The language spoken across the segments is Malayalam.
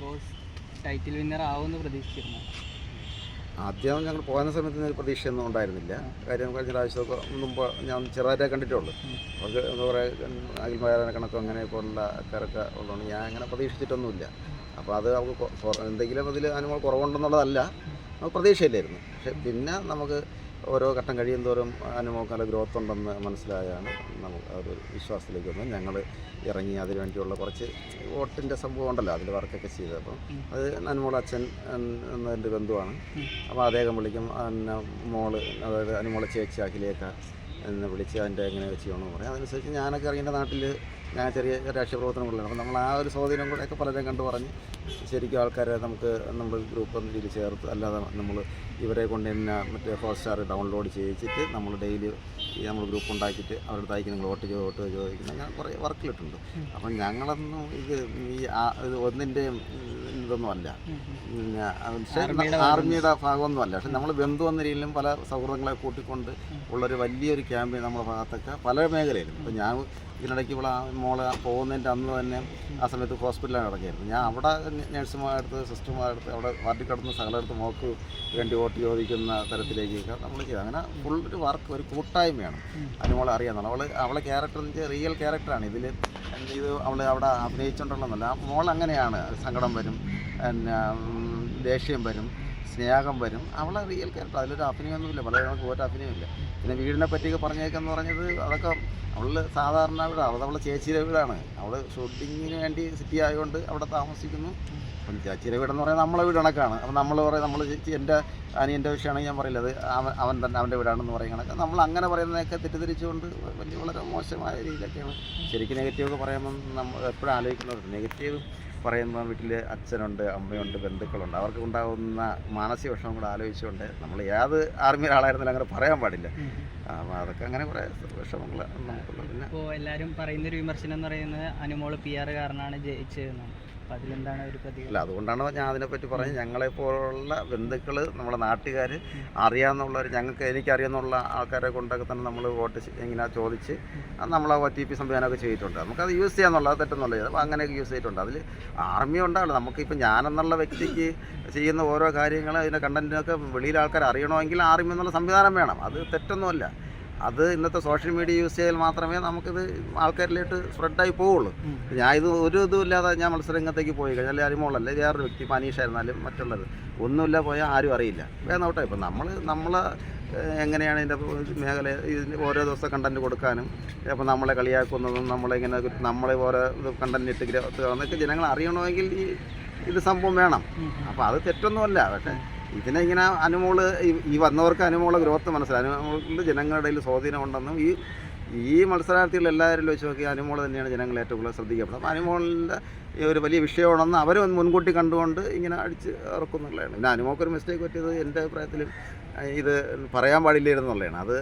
ബോസ് ടൈറ്റിൽ വിന്നർ ആവുമെന്ന് പ്രതീക്ഷിച്ചിരുന്നു? ആദ്യം ഞങ്ങൾ പോകുന്ന സമയത്ത് പ്രതീക്ഷയൊന്നും ഉണ്ടായിരുന്നില്ല. കാര്യം കഴിഞ്ഞ പ്രാവശ്യമൊക്കെ മുമ്പ് ഞാൻ ചെറുതായിട്ടേ കണ്ടിട്ടുള്ളൂ. അവർക്ക് എന്താ പറയുക, അഖിൽമാരാന കണക്കോ അങ്ങനെ പോലുള്ള ആൾക്കാരൊക്കെ ഉള്ളതുകൊണ്ട് ഞാൻ അങ്ങനെ പ്രതീക്ഷിച്ചിട്ടൊന്നുമില്ല. അപ്പോൾ അത് നമുക്ക് എന്തെങ്കിലും അതിൽ അനുഭവം കുറവുണ്ടെന്നുള്ളതല്ല, നമുക്ക് പ്രതീക്ഷയില്ലായിരുന്നു. പക്ഷെ പിന്നെ നമുക്ക് ഓരോ ഘട്ടം കഴിയും തോറും അനുഭവം നല്ല ഗ്രോത്ത് ഉണ്ടെന്ന് മനസ്സിലായാണ് നമുക്ക് ഒരു വിശ്വാസത്തിലേക്ക് വന്ന് ഞങ്ങൾ ഇറങ്ങി അതിനു വേണ്ടിയുള്ള കുറച്ച് വോട്ടിൻ്റെ സംഭവം ഉണ്ടല്ലോ, അതിൽ വർക്കൊക്കെ ചെയ്തത്. അപ്പം അത് അനുമോളെ അച്ഛൻ എന്നതിൻ്റെ ബന്ധുവാണ്. അപ്പോൾ അദ്ദേഹം വിളിക്കും മോള്, അതായത് അനുമോളെ ചേച്ചി അഖിലേക്ക് എന്ന് വിളിച്ച് അതിൻ്റെ എങ്ങനെ ചെയ്യണമെന്ന് പറയും. അതനുസരിച്ച് ഞാനൊക്കെ അറിയേണ്ട നാട്ടിൽ ഞാൻ ചെറിയ രാഷ്ട്രീയ പ്രവർത്തനങ്ങളിലാണ്. അപ്പോൾ നമ്മൾ ആ ഒരു സ്വാധീനം കൂടെയൊക്കെ പലരും കണ്ടു പറഞ്ഞ് ശരിക്കും ആൾക്കാരെ നമുക്ക് നമ്മൾ ഗ്രൂപ്പ് എന്ന രീതിയിൽ ചേർത്ത്, അല്ലാതെ നമ്മൾ ഇവരെ കൊണ്ട് തന്നെ മറ്റേ ഹോട്ട്സ്റ്റാർ ഡൗൺലോഡ് ചെയ്യിച്ചിട്ട് നമ്മൾ ഡെയിലി നമ്മൾ ഗ്രൂപ്പ് ഉണ്ടാക്കിയിട്ട് അവരുടെ തായിക്ക് നിങ്ങൾ വോട്ട് ചോദിക്കുന്ന ഞാൻ കുറേ വർക്കിലിട്ടുണ്ട്. അപ്പം ഞങ്ങളൊന്നും ഇത് ഒന്നിൻ്റെയും ഇതൊന്നും അല്ല, ആർമിയുടെ ഭാഗമൊന്നും അല്ല. പക്ഷെ നമ്മൾ ബന്ധു എന്ന രീതിയിലും പല സൗഹൃദങ്ങളെ കൂട്ടിക്കൊണ്ട് ഉള്ളൊരു വലിയൊരു ക്യാമ്പയിൻ നമ്മുടെ ഭാഗത്തൊക്കെ പല മേഖലയിലും. ഇപ്പം ഞാൻ ഇതിനിടയ്ക്ക് ഇവിടെ മോളെ പോകുന്നതിൻ്റെ അന്ന് തന്നെ ആ സമയത്ത് ഹോസ്പിറ്റലാണ് കിടക്കുകയായിരുന്നു. ഞാൻ അവിടെ നഴ്സുമാരെടുത്ത് സിസ്റ്റർമാരെടുത്ത് അവിടെ വാർഡിൽ കിടന്ന് സകലടുത്ത് മോക്ക് വേണ്ടി വോട്ട് ചോദിക്കുന്ന തരത്തിലേക്കൊക്കെ നമ്മൾ ചെയ്തു. അങ്ങനെ ഫുൾ ഒരു വർക്ക്, ഒരു കൂട്ടായ്മയാണ് അനുമോളെ അറിയാമെന്നുള്ളത്. അവളെ ക്യാരക്ടർ എന്ന് വെച്ചാൽ റിയൽ ക്യാരക്ടറാണ്. ഇത് അവൾ അവിടെ അഭിനയിച്ചുകൊണ്ടുള്ളതല്ല. മോൾ അങ്ങനെയാണ്. സങ്കടം വരും, പിന്നെ ദേഷ്യം വരും, സ്നേഹം വരും. അവളെ റിയൽ ക്യാരക്ടർ. അതിലൊരു അഭിനയമൊന്നുമില്ല, വളരെ നമുക്ക് ഒരു അഭിനയമില്ല. പിന്നെ വീടിനെ പറ്റിയൊക്കെ പറഞ്ഞേക്കെന്ന് പറഞ്ഞത് അതൊക്കെ അവൾ സാധാരണ വീടാണ്. അത് അവളെ ചേച്ചിയുടെ വീടാണ്. അവൾ ഷൂട്ടിങ്ങിന് വേണ്ടി സിറ്റി ആയതുകൊണ്ട് അവിടെ താമസിക്കുന്നു. അപ്പം ചേച്ചിയുടെ വീടെന്ന് പറയുന്നത് നമ്മളെ വീട് കണക്കാണ്. അപ്പം നമ്മൾ പറയും, നമ്മൾ എൻ്റെ അനിയൻ്റെ വിഷയമാണെങ്കിൽ ഞാൻ പറയില്ല അത് അവൻ തന്നെ അവൻ്റെ വീടാണെന്ന് പറയും കണക്ക്. നമ്മൾ അങ്ങനെ പറയുന്നതൊക്കെ തെറ്റിദ്ധരിച്ചുകൊണ്ട് വളരെ മോശമായ രീതിയിലൊക്കെയാണ്. ശരിക്കും നെഗറ്റീവൊക്കെ പറയുമ്പം നമ്മൾ എപ്പോഴും ആലോചിക്കുന്നത്, നെഗറ്റീവ് പറയുമ്പോൾ വീട്ടിൽ അച്ഛനുണ്ട്, അമ്മയുണ്ട്, ബന്ധുക്കളുണ്ട്, അവർക്ക് ഉണ്ടാകുന്ന മാനസിക വിഷമം കൂടെ ആലോചിച്ചുകൊണ്ട് നമ്മൾ ഏത് ആർമിയുടെ ആളായിരുന്നാലും അങ്ങനെ പറയാൻ പാടില്ല. അപ്പോൾ അതൊക്കെ അങ്ങനെ കുറേ വിഷമങ്ങൾ നമുക്കുള്ളത്. പിന്നെ ഇപ്പോൾ എല്ലാവരും പറയുന്നൊരു വിമർശനം എന്ന് പറയുന്നത് അനുമോൾ PR കാരനാണ് ജയിച്ചതെന്നാണ്. അപ്പോൾ അതിലെന്താണ് ഒരു പ്രതികരണം? അല്ല, അതുകൊണ്ടാണ് ഞാൻ അതിനെപ്പറ്റി പറഞ്ഞത്. ഞങ്ങളെപ്പോലുള്ള ബന്ധുക്കൾ, നമ്മുടെ നാട്ടുകാർ, അറിയാവുന്നവർ, എനിക്കറിയാവുന്ന ആൾക്കാരെ കൊണ്ടൊക്കെ തന്നെ നമ്മൾ വോട്ട് ഇങ്ങനെ ചോദിച്ച് നമ്മൾ OTP സംവിധാനമൊക്കെ ചെയ്തിട്ടുണ്ട്. നമുക്കത് യൂസ് ചെയ്യാന്നുള്ളത് തെറ്റെന്നുള്ളത്. അപ്പോൾ അങ്ങനെയൊക്കെ യൂസ് ചെയ്തിട്ടുണ്ട്. അതിൽ ആർമി ഉണ്ടാവില്ല. നമുക്കിപ്പോൾ ഞാനെന്നുള്ള വ്യക്തിക്ക് ചെയ്യുന്ന ഓരോ കാര്യങ്ങൾ, അതിൻ്റെ കണ്ടൻറ്റിനൊക്കെ വെളിയിൽ ആൾക്കാർ അറിയണമെങ്കിൽ ആർമി എന്നുള്ള സംവിധാനം വേണം. അത് തെറ്റൊന്നുമല്ല. അത് ഇന്നത്തെ സോഷ്യൽ മീഡിയ യൂസ് ചെയ്താൽ മാത്രമേ നമുക്കിത് ആൾക്കാരിലേക്ക് സ്പ്രെഡായി പോവുള്ളൂ. ഞാൻ ഇത് ഒരു ഇതും ഇല്ലാതെ ഞാൻ മത്സരരംഗത്തേക്ക് പോയി കഴിഞ്ഞാൽ അനുമോളല്ലേ വേറൊരു വ്യക്തി, ഇപ്പോൾ അനീഷായിരുന്നാലും മറ്റുള്ളത് ഒന്നുമില്ല പോയാൽ ആരും അറിയില്ല. വേണോട്ടെ. ഇപ്പം നമ്മളെ എങ്ങനെയാണ് ഇതിൻ്റെ മേഖല, ഇതിന് ഓരോ ദിവസം കണ്ടൻറ്റ് കൊടുക്കാനും, അപ്പോൾ നമ്മളെ കളിയാക്കുന്നതും നമ്മളെ ഓരോ ഇത് കണ്ടൻറ്റ് ഇട്ട് എന്നൊക്കെ ജനങ്ങൾ അറിയണമെങ്കിൽ ഇത് സംഭവം വേണം. അപ്പോൾ അത് തെറ്റൊന്നുമല്ല. പക്ഷേ ഇതിനെ ഇങ്ങനെ അനുമോള് ഈ വന്നവർക്ക് അനുമോളെ ഗ്രോത്ത് മനസ്സിലായി. അനുമോളിൽ ജനങ്ങളുടെ ഇടയിൽ സ്വാധീനമുണ്ടെന്നും ഈ മത്സരാർത്ഥികൾ എല്ലാവരും വെച്ച് നോക്കി അനുമോൾ തന്നെയാണ് ജനങ്ങൾ ഏറ്റവും കൂടുതൽ ശ്രദ്ധിക്കപ്പെടുന്നത്. അപ്പോൾ അനുമോളിൻ്റെ ഒരു വലിയ വിഷയമാണെന്ന് അവർ മുൻകൂട്ടി കണ്ടുകൊണ്ട് ഇങ്ങനെ അടിച്ച് ഇറക്കുന്നുള്ളതാണ്. പിന്നെ അനുമോൾക്കൊരു മിസ്റ്റേക്ക് പറ്റിയത് എൻ്റെ അഭിപ്രായത്തിലും ഇത് പറയാൻ പാടില്ലായിരുന്നുള്ളതാണ്. അത്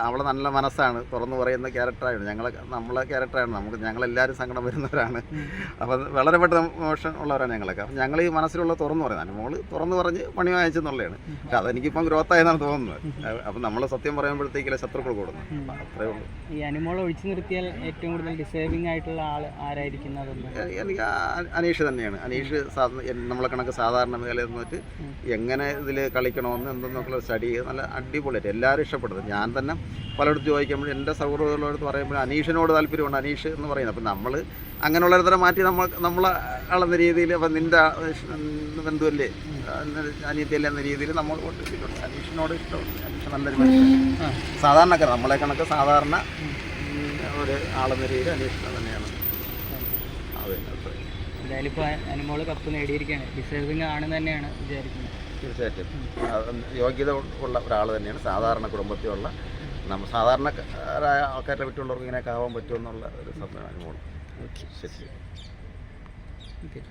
അവളെ നല്ല മനസ്സാണ്, തുറന്നു പറയുന്ന ക്യാരക്ടറാണ്. നമ്മളെ ക്യാരക്ടറാണ്. ഞങ്ങളെല്ലാവരും സങ്കടം വരുന്നവരാണ്. അപ്പം വളരെ പെട്ടെന്ന് മോശം ഉള്ളവരാണ് ഞങ്ങളൊക്കെ. അപ്പം ഞങ്ങൾ ഈ മനസ്സിലുള്ള തുറന്നു പറയുന്നത്, അനുമോൾ തുറന്നു പറഞ്ഞ് പണി വാങ്ങിച്ചെന്നുള്ളതാണ്. പക്ഷെ അതെനിക്കിപ്പം ഗ്രോത്ത് ആയെന്നാണ് തോന്നുന്നത്. അപ്പം നമ്മൾ സത്യം പറയുമ്പോഴത്തേക്കില്ല ശത്രുക്കൾ കൂടുന്നു. അത്രേ ഉള്ളൂ. ഈ അനുമോൾ ഒഴിച്ചു നിർത്തിയാൽ ഏറ്റവും കൂടുതൽ ഡിസേർവിംഗ് ആയിട്ടുള്ള ആൾ ആരായിരിക്കുന്നത്? എനിക്ക് അനീഷ് തന്നെയാണ്. അനീഷ് നമ്മളെ കണക്ക് സാധാരണ മേഖലയിൽ നിന്നിട്ട് എങ്ങനെ ഇതിൽ കളിക്കണമെന്ന് എന്തെന്നൊക്കെ സ്റ്റഡി ചെയ്ത് നല്ല അടിപൊളിയായിട്ട് എല്ലാവരും ഇഷ്ടപ്പെടുന്നത്. ഞാൻ തന്നെ പലയിടത്ത് ചോദിക്കുമ്പോൾ എൻ്റെ സൗഹൃദങ്ങളോട് പറയുമ്പോൾ അനീഷിനോട് താല്പര്യമുണ്ട്, അനീഷ് എന്ന് പറയുന്നത്. അപ്പം നമ്മൾ അങ്ങനെയുള്ളൊരു മാറ്റി നമ്മളെ അളന്ന രീതിയിൽ, അപ്പം നിൻ്റെ ബന്ധുവല്ലേ, അനിയത്തിയല്ലേ എന്ന രീതിയിൽ നമ്മൾ കൊണ്ടിട്ടുണ്ട്. അനീഷിനോട് ഇഷ്ടമുണ്ട്. അനീഷ് നല്ലൊരു മനുഷ്യൻ, സാധാരണക്കാരൻ, നമ്മളെ കണക്ക് സാധാരണ ഒരു ആളെന്ന രീതിയിൽ അനീഷിനെ തന്നെയാണ്. അത് എന്തായാലും ഇപ്പോൾ അനുമോൾ കപ്പ് നേടിയിരിക്കുകയാണ്. ഡിസേർവിംഗ് ആണെന്ന് തന്നെയാണ് വിചാരിക്കുന്നത്. തീർച്ചയായിട്ടും യോഗ്യത ഉള്ള ഒരാൾ തന്നെയാണ്. സാധാരണ കുടുംബത്തിലുള്ള സാധാരണക്കാരായ ആൾക്കാരുടെ വീട്ടിലുള്ളവർക്ക് ഇങ്ങനെയൊക്കെ ആവാൻ പറ്റുമെന്നുള്ള ഒരു സംഭവമാണ് അനുമോൾ. ശരി. ഓക്കെ.